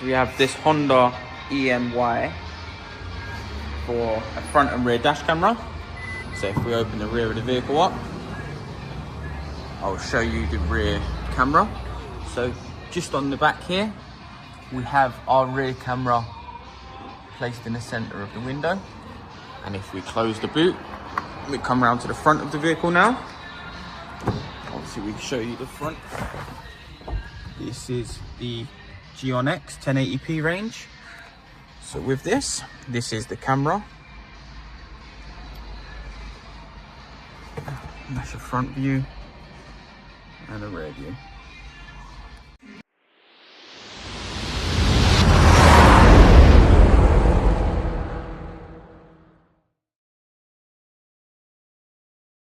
So we have this Honda ENY for a front and rear dash camera. So if we open the rear of the vehicle up, I'll show you the rear camera. So just on the back here, we have our rear camera placed in the center of the window. And if we close the boot, we come around to the front of the vehicle now. Obviously we can show you the front. This is the GON X 1080p range. So with this is the camera. And that's a front view and a rear view.